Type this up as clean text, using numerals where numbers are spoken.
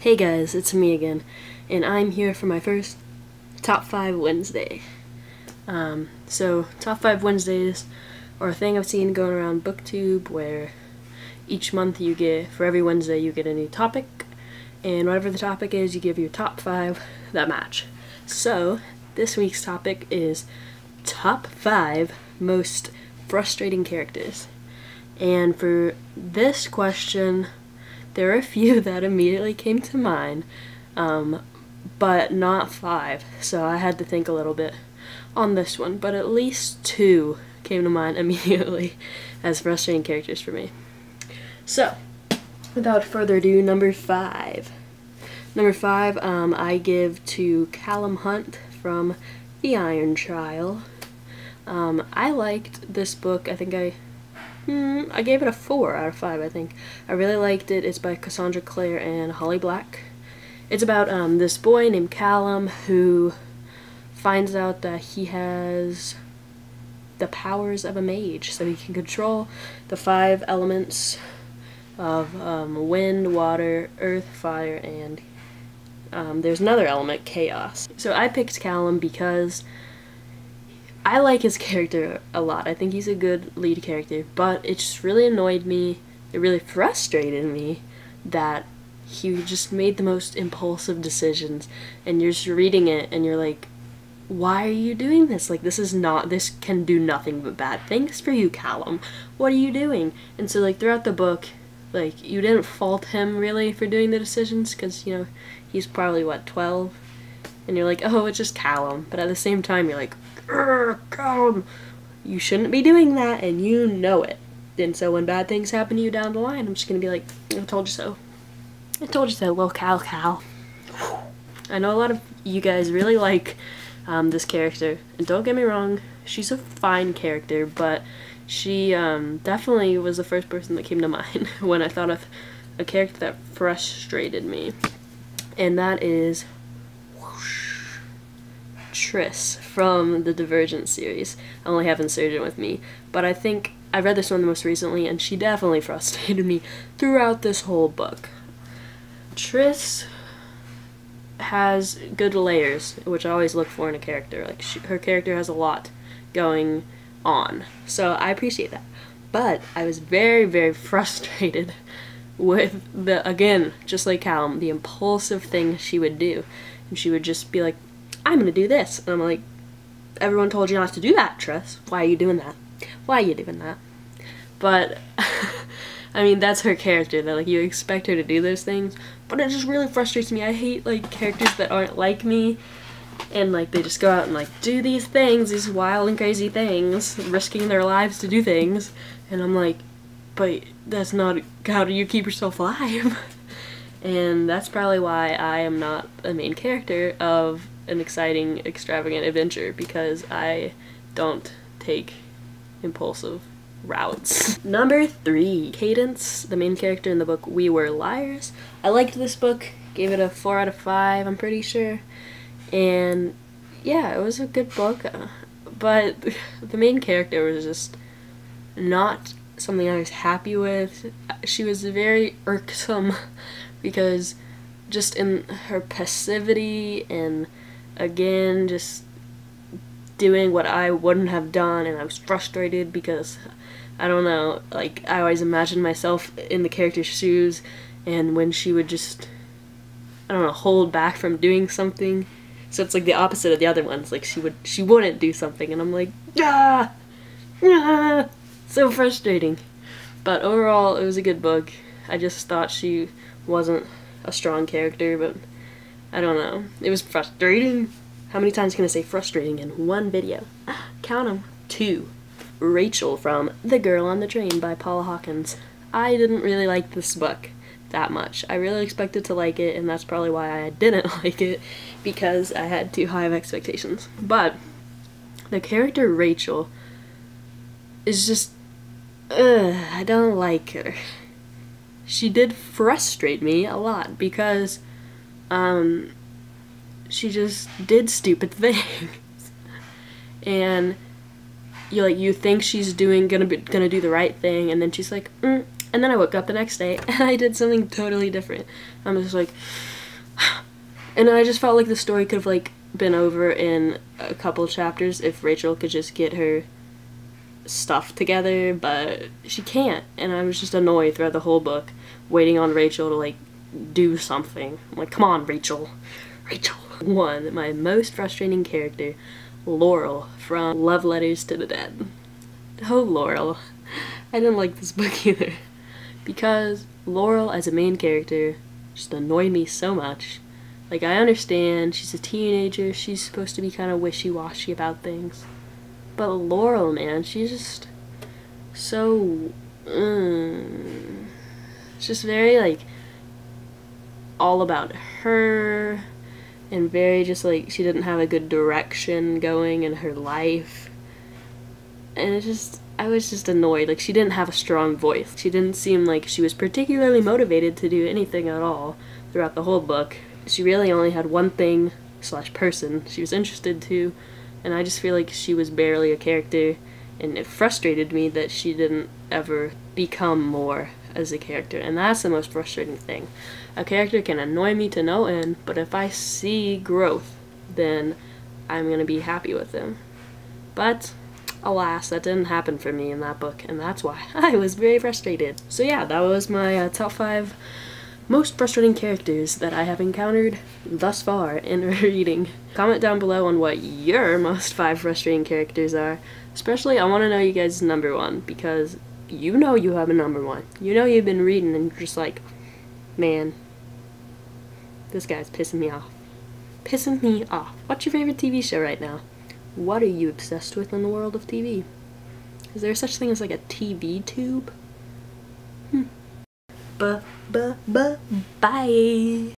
Hey guys, it's me again, and I'm here for my first Top 5 Wednesday. So Top 5 Wednesdays are a thing I've seen going around BookTube where each month for every Wednesday you get a new topic, and whatever the topic is, you give your top 5 that match. So this week's topic is Top 5 Most Frustrating Characters. And for this question, there are a few that immediately came to mind, but not 5, so I had to think a little bit on this one, but at least 2 came to mind immediately as frustrating characters for me. So, without further ado, number 5. Number 5, I give to Callum Hunt from The Iron Trial. I liked this book. I think I gave it a 4 out of 5, I think. I really liked it. It's by Cassandra Clare and Holly Black. It's about this boy named Callum who finds out that he has the powers of a mage, so he can control the 5 elements of wind, water, earth, fire, and there's another element, chaos. So I picked Callum because I like his character a lot. I think he's a good lead character, but it just really annoyed me, it really frustrated me that he just made the most impulsive decisions, and you're just reading it and you're like, why are you doing this? Like, this can do nothing but bad things for you, Callum. What are you doing? And so, like, throughout the book, like, you didn't fault him really for doing the decisions, because, you know, he's probably, what, 12? And you're like, oh, it's just Callum. But at the same time, you're like, Callum, you shouldn't be doing that, and you know it. And so when bad things happen to you down the line, I'm just gonna be like, I told you so. I told you so, little Cal. I know a lot of you guys really like this character, and don't get me wrong, she's a fine character, but she definitely was the first person that came to mind when I thought of a character that frustrated me. And that is Triss from the Divergent series. I only have Insurgent with me, but I think I read this one the most recently, and she definitely frustrated me throughout this whole book. Triss has good layers, which I always look for in a character. Like, her character has a lot going on, so I appreciate that. But I was very, very frustrated with again, just like Callum, the impulsive thing she would do. And she would just be like, I'm gonna do this. And I'm like, everyone told you not to do that, Triss. Why are you doing that? Why are you doing that? But, I mean, that's her character, that, like, you expect her to do those things. But it just really frustrates me. I hate, like, characters that aren't like me. And, like, they just go out and, like, do these things, these wild and crazy things, risking their lives to do things. And I'm like, but that's not, how do you keep yourself alive? And that's probably why I am not a main character of an exciting, extravagant adventure, because I don't take impulsive routes. Number 3, Cadence, the main character in the book We Were Liars. I liked this book, gave it a 4 out of 5, I'm pretty sure. And yeah, it was a good book, but the main character was just not something I was happy with. She was very irksome because just in her passivity and again just doing what I wouldn't have done, and I was frustrated because I don't know, like, I always imagined myself in the character's shoes, and when she would just, I don't know, hold back from doing something. So it's like the opposite of the other ones. Like, she wouldn't do something, and I'm like, ah, so frustrating. But overall, it was a good book. I just thought she wasn't a strong character, but I don't know. It was frustrating. How many times can I say frustrating in one video? Count 'em. 2. Rachel from The Girl on the Train by Paula Hawkins. I didn't really like this book that much. I really expected to like it, and that's probably why I didn't like it, because I had too high of expectations. But the character Rachel is just, I don't like her. She did frustrate me a lot because she just did stupid things. And you think she's gonna do the right thing, and then she's like, And then I woke up the next day and I did something totally different. I'm just like, and I just felt like the story could have like been over in a couple chapters if Rachel could just get her stuff together, but she can't, and I was just annoyed throughout the whole book, waiting on Rachel to like do something. I'm like, come on, Rachel. One, my most frustrating character, Laurel from Love Letters to the Dead. Oh, Laurel. I didn't like this book either, because Laurel as a main character just annoyed me so much. Like, I understand she's a teenager, she's supposed to be kind of wishy-washy about things, but Laurel, man, she's just so, it's just very, like, all about her, and very just, like, she didn't have a good direction going in her life, and it just, I was just annoyed. Like, she didn't have a strong voice. She didn't seem like she was particularly motivated to do anything at all throughout the whole book. She really only had one thing / person she was interested to, and I just feel like she was barely a character, and it frustrated me that she didn't ever become more as a character, and that's the most frustrating thing. A character can annoy me to no end, but if I see growth, then I'm gonna be happy with them. But alas, that didn't happen for me in that book, and that's why I was very frustrated. So yeah, that was my top 5 most frustrating characters that I have encountered thus far in reading. Comment down below on what your most 5 frustrating characters are. Especially, I want to know you guys' number 1, because you know you have a number 1. You know you've been reading and you're just like, man, this guy's pissing me off. Pissing me off. What's your favorite TV show right now? What are you obsessed with in the world of TV? Is there such thing as like a TV tube? Bye.